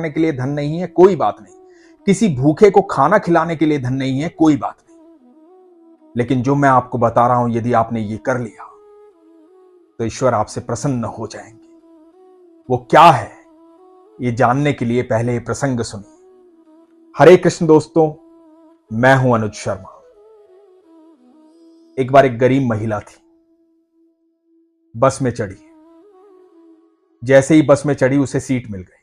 करने के लिए धन नहीं है, कोई बात नहीं। किसी भूखे को खाना खिलाने के लिए धन नहीं है, कोई बात नहीं। लेकिन जो मैं आपको बता रहा हूं, यदि आपने ये कर लिया तो ईश्वर आपसे प्रसन्न हो जाएंगे। वो क्या है, ये जानने के लिए पहले ये प्रसंग सुनिए। हरे कृष्ण दोस्तों, मैं हूं अनुज शर्मा। एक बार एक गरीब महिला थी, बस में चढ़ी। जैसे ही बस में चढ़ी उसे सीट मिल गई।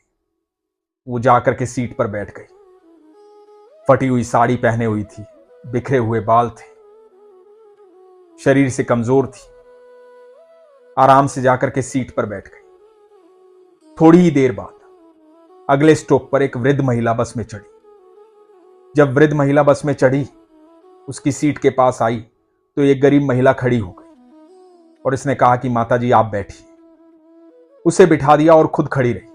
वो जाकर के सीट पर बैठ गई। फटी हुई साड़ी पहने हुई थी, बिखरे हुए बाल थे, शरीर से कमजोर थी। आराम से जाकर के सीट पर बैठ गई। थोड़ी ही देर बाद अगले स्टॉप पर एक वृद्ध महिला बस में चढ़ी। जब वृद्ध महिला बस में चढ़ी, उसकी सीट के पास आई तो एक गरीब महिला खड़ी हो गई और इसने कहा कि माता जी आप बैठिए। उसे बिठा दिया और खुद खड़ी रही।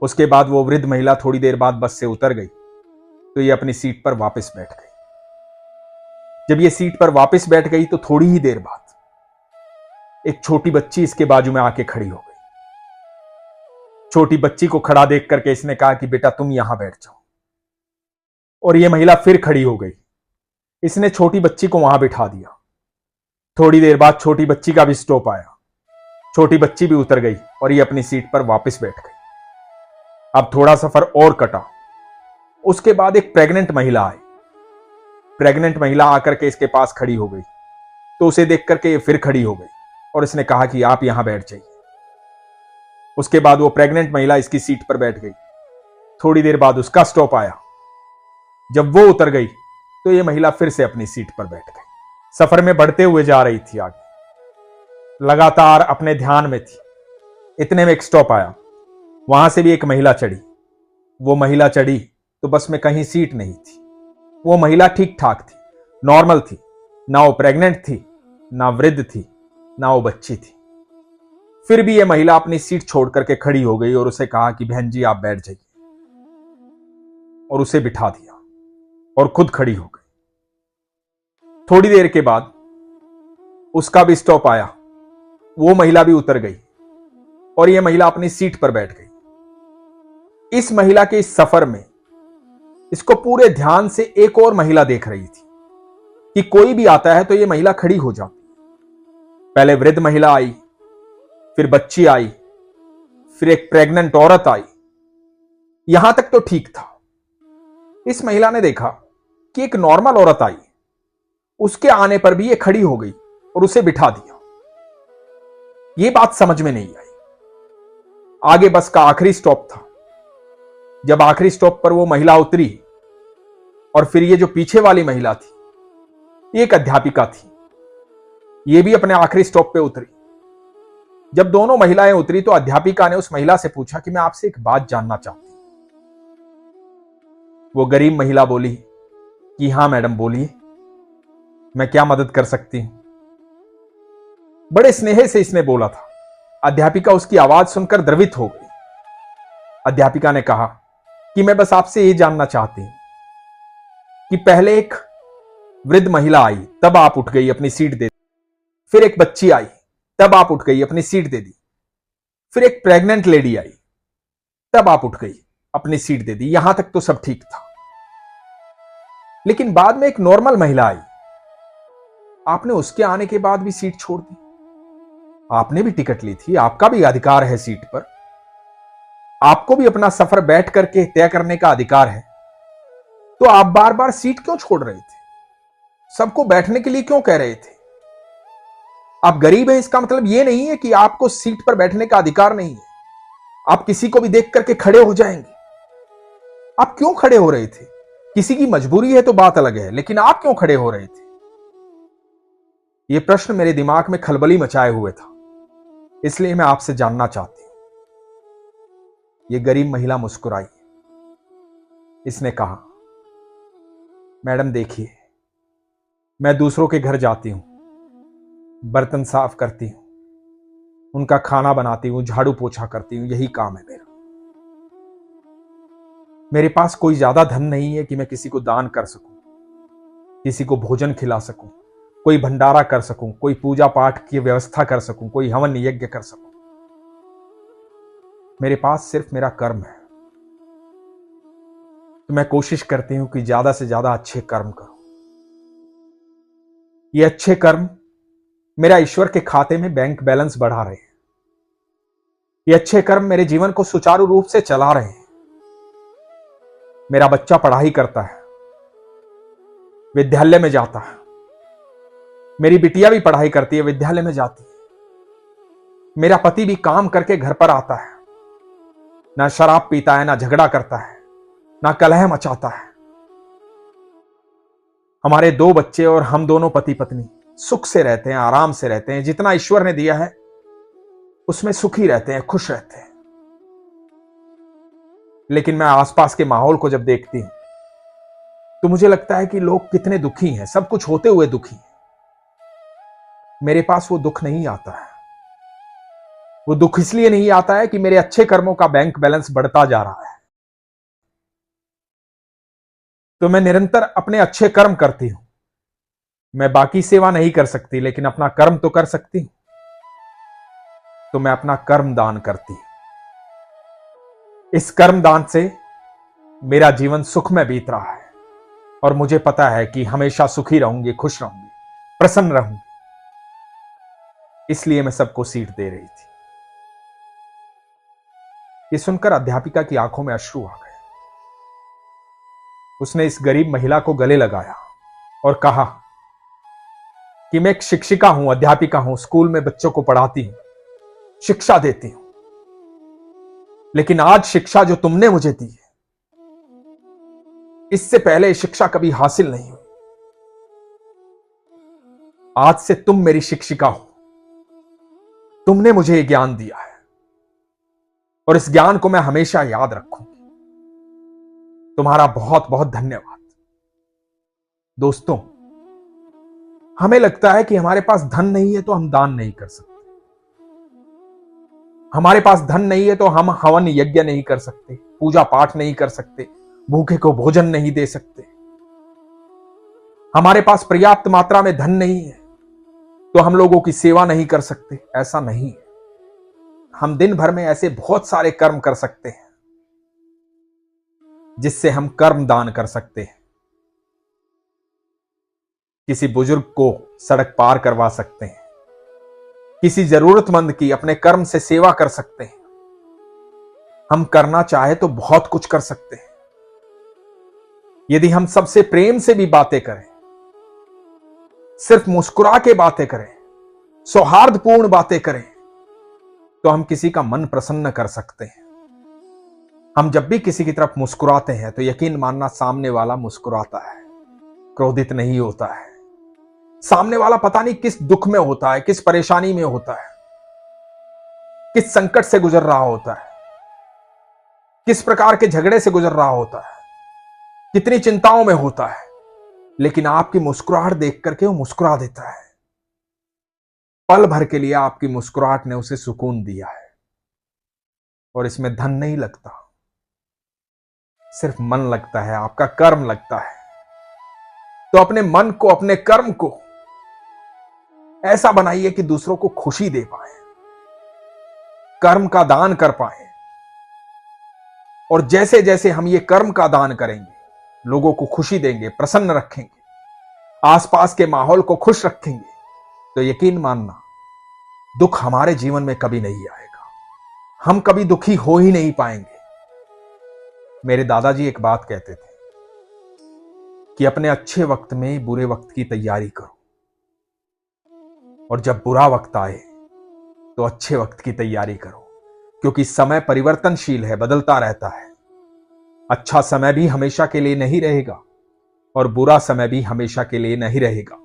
उसके बाद वो वृद्ध महिला थोड़ी देर बाद बस से उतर गई तो ये अपनी सीट पर वापस बैठ गई। जब ये सीट पर वापस बैठ गई तो थोड़ी ही देर बाद एक छोटी बच्ची इसके बाजू में आके खड़ी हो गई। छोटी बच्ची को खड़ा देख करके इसने कहा कि बेटा तुम यहां बैठ जाओ। और ये महिला फिर खड़ी हो गई। इसने छोटी बच्ची को वहां बिठा दिया। थोड़ी देर बाद छोटी बच्ची का भी स्टॉप आया। छोटी बच्ची भी उतर गई और ये अपनी सीट पर वापस बैठ गई। अब थोड़ा सफर और कटा। उसके बाद एक प्रेग्नेंट महिला आई। प्रेग्नेंट महिला आकर के इसके पास खड़ी हो गई तो उसे देख करके ये फिर खड़ी हो गई और इसने कहा कि आप यहां बैठ जाइए। उसके बाद वो प्रेग्नेंट महिला इसकी सीट पर बैठ गई। थोड़ी देर बाद उसका स्टॉप आया। जब वो उतर गई तो ये महिला फिर से अपनी सीट पर बैठ गई। सफर में बढ़ते हुए जा रही थी आगे, लगातार अपने ध्यान में थी। इतने में एक स्टॉप आया। वहां से भी एक महिला चढ़ी। वो महिला चढ़ी तो बस में कहीं सीट नहीं थी। वो महिला ठीक ठाक थी, नॉर्मल थी। ना वो प्रेग्नेंट थी, ना वृद्ध थी, ना वो बच्ची थी। फिर भी ये महिला अपनी सीट छोड़ करके खड़ी हो गई और उसे कहा कि बहन जी आप बैठ जाइए, और उसे बिठा दिया और खुद खड़ी हो गई। थोड़ी देर के बाद उसका भी स्टॉप आया। वो महिला भी उतर गई और यह महिला अपनी सीट पर बैठ गई। इस महिला के इस सफर में इसको पूरे ध्यान से एक और महिला देख रही थी कि कोई भी आता है तो यह महिला खड़ी हो जाती। पहले वृद्ध महिला आई, फिर बच्ची आई, फिर एक प्रेग्नेंट औरत आई। यहां तक तो ठीक था। इस महिला ने देखा कि एक नॉर्मल औरत आई। उसके आने पर भी ये खड़ी हो गई और उसे बिठा दिया। ये बात समझ में नहीं आई। आगे बस का आखिरी स्टॉप था। जब आखिरी स्टॉप पर वो महिला उतरी और फिर ये जो पीछे वाली महिला थी, ये एक अध्यापिका थी। ये भी अपने आखिरी स्टॉप पे उतरी। जब दोनों महिलाएं उतरी तो अध्यापिका ने उस महिला से पूछा कि मैं आपसे एक बात जानना चाहती हूं। वो गरीब महिला बोली कि हां मैडम बोलिए, मैं क्या मदद कर सकती हूं। बड़े स्नेह से इसने बोला था। अध्यापिका उसकी आवाज सुनकर द्रवित हो गई। अध्यापिका ने कहा कि मैं बस आपसे ये जानना चाहती हूं कि पहले एक वृद्ध महिला आई, तब आप उठ गई अपनी सीट दे दी। फिर एक बच्ची आई, तब आप उठ गई अपनी सीट दे दी। फिर एक प्रेग्नेंट लेडी आई, तब आप उठ गई अपनी सीट दे दी। यहां तक तो सब ठीक था। लेकिन बाद में एक नॉर्मल महिला आई। आपने उसके आने के बाद भी सीट छोड़ दी। आपने भी टिकट ली थी, आपका भी अधिकार है सीट पर। आपको भी अपना सफर बैठ करके तय करने का अधिकार है। तो आप बार बार सीट क्यों छोड़ रहे थे? सबको बैठने के लिए क्यों कह रहे थे? आप गरीब हैं इसका मतलब यह नहीं है कि आपको सीट पर बैठने का अधिकार नहीं है। आप किसी को भी देख करके खड़े हो जाएंगे। आप क्यों खड़े हो रहे थे? किसी की मजबूरी है तो बात अलग है, लेकिन आप क्यों खड़े हो रहे थे? यह प्रश्न मेरे दिमाग में खलबली मचाए हुए था, इसलिए मैं आपसे जानना चाहती हूं। यह गरीब महिला मुस्कुराई। इसने कहा, मैडम देखिए, मैं दूसरों के घर जाती हूं, बर्तन साफ करती हूं, उनका खाना बनाती हूं, झाड़ू पोछा करती हूं, यही काम है मेरा। मेरे पास कोई ज्यादा धन नहीं है कि मैं किसी को दान कर सकूं, किसी को भोजन खिला सकूं, कोई भंडारा कर सकूं, कोई पूजा पाठ की व्यवस्था कर सकूं, कोई हवन यज्ञ कर सकूं। मेरे पास सिर्फ मेरा कर्म है। तो मैं कोशिश करती हूं कि ज्यादा से ज्यादा अच्छे कर्म करूं। ये अच्छे कर्म मेरा ईश्वर के खाते में बैंक बैलेंस बढ़ा रहे हैं। ये अच्छे कर्म मेरे जीवन को सुचारू रूप से चला रहे हैं। मेरा बच्चा पढ़ाई करता है, विद्यालय में जाता है। मेरी बिटिया भी पढ़ाई करती है, विद्यालय में जाती है। मेरा पति भी काम करके घर पर आता है, ना शराब पीता है, ना झगड़ा करता है, ना कलह मचाता है। हमारे 2 बच्चे और हम दोनों पति पत्नी सुख से रहते हैं, आराम से रहते हैं। जितना ईश्वर ने दिया है उसमें सुखी रहते हैं, खुश रहते हैं। लेकिन मैं आसपास के माहौल को जब देखती हूं तो मुझे लगता है कि लोग कितने दुखी हैं, सब कुछ होते हुए दुखी हैं। मेरे पास वो दुख नहीं आता है। वो दुख इसलिए नहीं आता है कि मेरे अच्छे कर्मों का बैंक बैलेंस बढ़ता जा रहा है। तो मैं निरंतर अपने अच्छे कर्म करती हूं। मैं बाकी सेवा नहीं कर सकती, लेकिन अपना कर्म तो कर सकती हूं। तो मैं अपना कर्म दान करती हूं। इस कर्म दान से मेरा जीवन सुख में बीत रहा है और मुझे पता है कि हमेशा सुखी रहूंगी, खुश रहूंगी, प्रसन्न रहूंगी। इसलिए मैं सबको सीट दे रही थी। ये सुनकर अध्यापिका की आंखों में अश्रु आ गए। उसने इस गरीब महिला को गले लगाया और कहा कि मैं एक शिक्षिका हूं, अध्यापिका हूं, स्कूल में बच्चों को पढ़ाती हूं, शिक्षा देती हूं। लेकिन आज शिक्षा जो तुमने मुझे दी है, इससे पहले शिक्षा कभी हासिल नहीं हुई। आज से तुम मेरी शिक्षिका हो। तुमने मुझे ये ज्ञान दिया है और इस ज्ञान को मैं हमेशा याद रखूंगी। तुम्हारा बहुत बहुत धन्यवाद। दोस्तों, हमें लगता है कि हमारे पास धन नहीं है तो हम दान नहीं कर सकते। हमारे पास धन नहीं है तो हम हवन यज्ञ नहीं कर सकते, पूजा पाठ नहीं कर सकते, भूखे को भोजन नहीं दे सकते। हमारे पास पर्याप्त मात्रा में धन नहीं है तो हम लोगों की सेवा नहीं कर सकते। ऐसा नहीं है। हम दिन भर में ऐसे बहुत सारे कर्म कर सकते हैं जिससे हम कर्म दान कर सकते हैं। किसी बुजुर्ग को सड़क पार करवा सकते हैं, किसी जरूरतमंद की अपने कर्म से सेवा कर सकते हैं। हम करना चाहे तो बहुत कुछ कर सकते हैं। यदि हम सबसे प्रेम से भी बातें करें, सिर्फ मुस्कुरा के बातें करें, सौहार्दपूर्ण बातें करें, तो हम किसी का मन प्रसन्न कर सकते हैं। हम जब भी किसी की तरफ मुस्कुराते हैं तो यकीन मानना सामने वाला मुस्कुराता है, क्रोधित नहीं होता है। सामने वाला पता नहीं किस दुख में होता है, किस परेशानी में होता है, किस संकट से गुजर रहा होता है, किस प्रकार के झगड़े से गुजर रहा होता है, कितनी चिंताओं में होता है। लेकिन आपकी मुस्कुराहट देख करके वो मुस्कुरा देता है। पल भर के लिए आपकी मुस्कुराहट ने उसे सुकून दिया है। और इसमें धन नहीं लगता, सिर्फ मन लगता है, आपका कर्म लगता है। तो अपने मन को, अपने कर्म को ऐसा बनाइए कि दूसरों को खुशी दे पाए, कर्म का दान कर पाए। और जैसे जैसे हम ये कर्म का दान करेंगे, लोगों को खुशी देंगे, प्रसन्न रखेंगे, आसपास के माहौल को खुश रखेंगे, तो यकीन मानना दुख हमारे जीवन में कभी नहीं आएगा। हम कभी दुखी हो ही नहीं पाएंगे। मेरे दादाजी एक बात कहते थे कि अपने अच्छे वक्त में बुरे वक्त की तैयारी करो, और जब बुरा वक्त आए तो अच्छे वक्त की तैयारी करो, क्योंकि समय परिवर्तनशील है, बदलता रहता है। अच्छा समय भी हमेशा के लिए नहीं रहेगा और बुरा समय भी हमेशा के लिए नहीं रहेगा।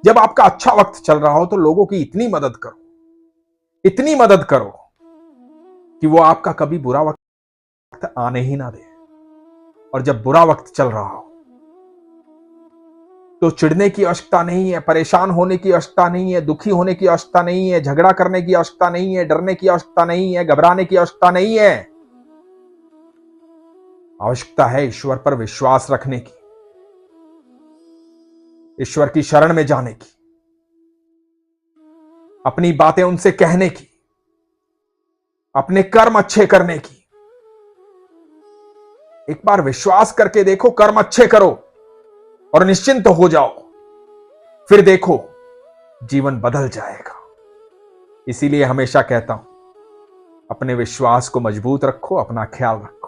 जब आपका अच्छा वक्त चल रहा हो तो लोगों की इतनी मदद करो, इतनी मदद करो कि वो आपका कभी बुरा वक्त आने ही ना दे। और जब बुरा वक्त चल रहा हो तो चिढ़ने की आवश्यकता नहीं है, परेशान होने की आवश्यकता नहीं है, दुखी होने की आवश्यकता नहीं है, झगड़ा करने की आवश्यकता नहीं है, डरने की आवश्यकता नहीं है, घबराने की आवश्यकता नहीं है। आवश्यकता है ईश्वर पर विश्वास रखने की, ईश्वर की शरण में जाने की, अपनी बातें उनसे कहने की, अपने कर्म अच्छे करने की। एक बार विश्वास करके देखो, कर्म अच्छे करो और निश्चिंत हो जाओ, फिर देखो जीवन बदल जाएगा। इसीलिए हमेशा कहता हूं, अपने विश्वास को मजबूत रखो, अपना ख्याल रखो।